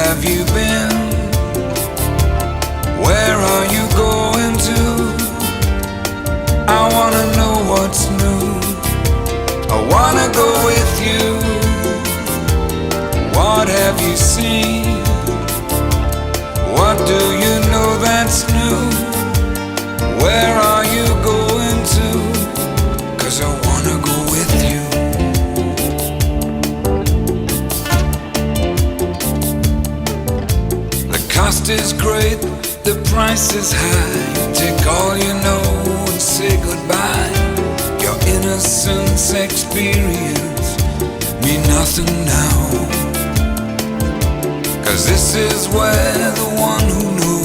have you been? Where are you going to? I wanna know what's new. I wanna go with you. What have you seen? What do you know that's new? Where are you going to? 'Cause I wanna go with you. The cost is great, the price is high. Take all you know and say goodbye. Your innocence experience mean nothing now. 'Cause this is where the one who knows